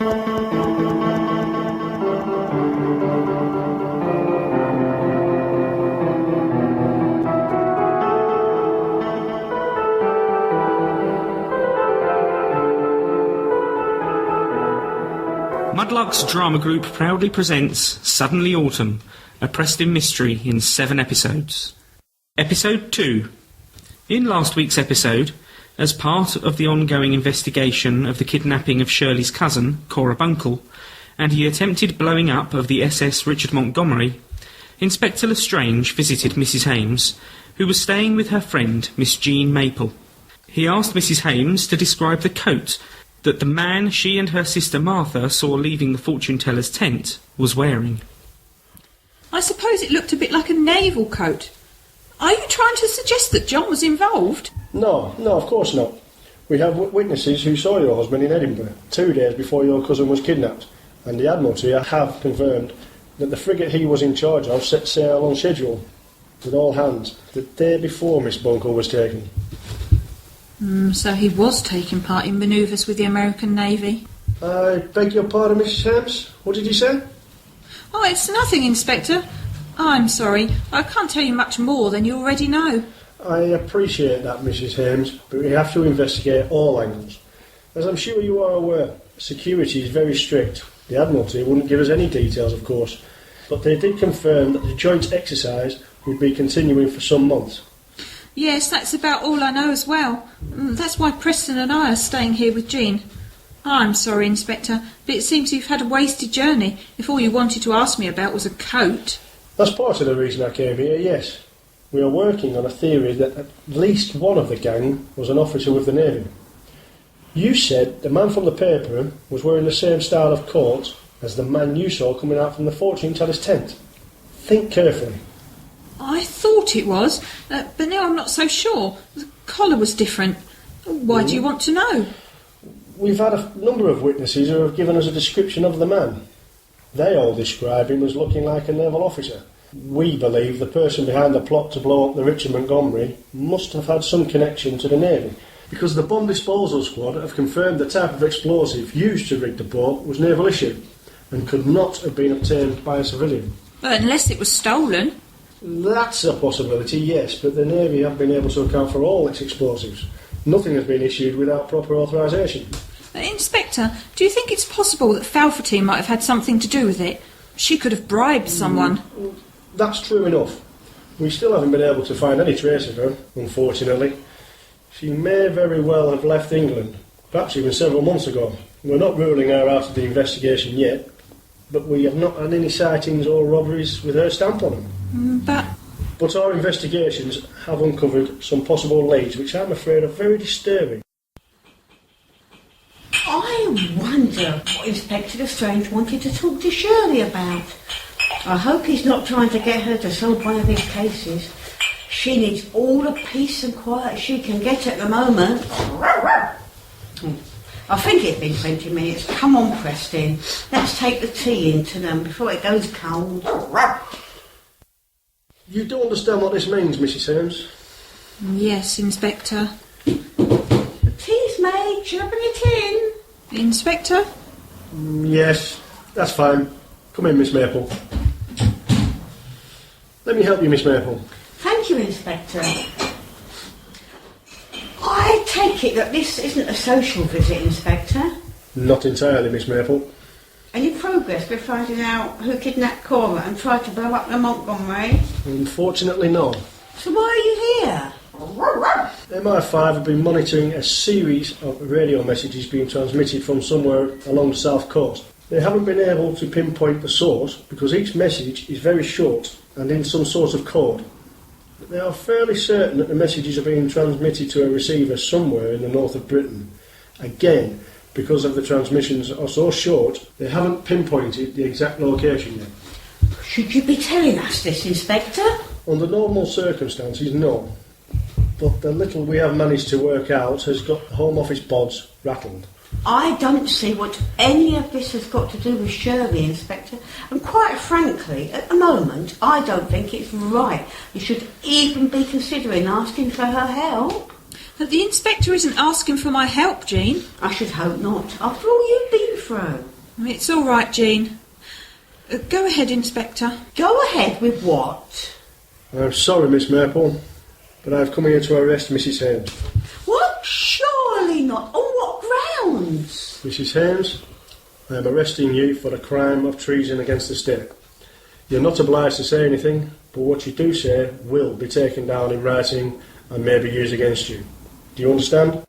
Muddlarks Drama Group proudly presents Suddenly Autumn, a Preston mystery in 7 episodes. Episode 2. In last week's episode, as part of the ongoing investigation of the kidnapping of Shirley's cousin, Cora Bunkle, and the attempted blowing up of the SS Richard Montgomery, Inspector Lestrange visited Mrs. Hames, who was staying with her friend, Miss Jean Maple. He asked Mrs. Hames to describe the coat that the man she and her sister Martha saw leaving the fortune-teller's tent was wearing. I suppose it looked a bit like a naval coat. Are you trying to suggest that John was involved? No, of course not. We have witnesses who saw your husband in Edinburgh 2 days before your cousin was kidnapped, and the Admiralty have confirmed that the frigate he was in charge of set sail on schedule, with all hands, the day before Miss Bunkle was taken. So he was taking part in manoeuvres with the American Navy? I beg your pardon, Mrs. Hames. What did you say? Oh, it's nothing, Inspector. I'm sorry. I can't tell you much more than you already know. I appreciate that, Mrs. Hames, but we have to investigate all angles. As I'm sure you are aware, security is very strict. The Admiralty wouldn't give us any details, of course, but they did confirm that the joint exercise would be continuing for some months. Yes, that's about all I know as well. That's why Preston and I are staying here with Jean. I'm sorry, Inspector, but it seems you've had a wasted journey if all you wanted to ask me about was a coat. That's part of the reason I came here, yes. We are working on a theory that at least one of the gang was an officer with the Navy. You said the man from the paper was wearing the same style of coat as the man you saw coming out from the fortune-teller's tent. Think carefully. I thought it was, but now I'm not so sure. The collar was different. Why do you want to know? We've had a number of witnesses who have given us a description of the man. They all describe him as looking like a naval officer. We believe the person behind the plot to blow up the Richard Montgomery must have had some connection to the Navy, because the bomb disposal squad have confirmed the type of explosive used to rig the boat was naval issue and could not have been obtained by a civilian. Unless it was stolen. That's a possibility, yes, but the Navy have been able to account for all its explosives. Nothing has been issued without proper authorisation. Inspector, do you think it's possible that Falferty might have had something to do with it? She could have bribed someone. That's true enough. We still haven't been able to find any trace of her, unfortunately. She may very well have left England, perhaps even several months ago. We're not ruling her out of the investigation yet, but we have not had any sightings or robberies with her stamp on them. But our investigations have uncovered some possible leads, which I'm afraid are very disturbing. I wonder what Inspector Lestrange wanted to talk to Shirley about. I hope he's not trying to get her to solve one of his cases. She needs all the peace and quiet she can get at the moment. I think it's been 20 minutes. Come on, Preston. Let's take the tea into them before it goes cold. You do understand what this means, Mrs. Hames? Yes, Inspector. The tea's made. Shall I bring it in? Inspector? Yes, that's fine. Come in, Miss Maple. Let me help you, Miss Maple. Thank you, Inspector. I take it that this isn't a social visit, Inspector? Not entirely, Miss Maple. Any progress with finding out who kidnapped Cora and tried to blow up the Montgomery? Unfortunately, no. So why are you here? MI5 have been monitoring a series of radio messages being transmitted from somewhere along the south coast. They haven't been able to pinpoint the source because each message is very short and in some sort of code. But they are fairly certain that the messages are being transmitted to a receiver somewhere in the north of Britain. Again, because of the transmissions are so short, they haven't pinpointed the exact location yet. Should you be telling us this, Inspector? Under normal circumstances, no. But the little we have managed to work out has got the Home Office bods rattled. I don't see what any of this has got to do with Shirley, Inspector. And quite frankly, at the moment, I don't think it's right you should even be considering asking for her help. But the Inspector isn't asking for my help, Jean. I should hope not, after all you've been through. It's all right, Jean. Go ahead, Inspector. Go ahead with what? I'm sorry, Miss Maple, but I've come here to arrest Mrs. Haynes. What? Surely not. On what grounds? Mrs. Haynes, I am arresting you for the crime of treason against the state. You're not obliged to say anything, but what you do say will be taken down in writing and may be used against you. Do you understand?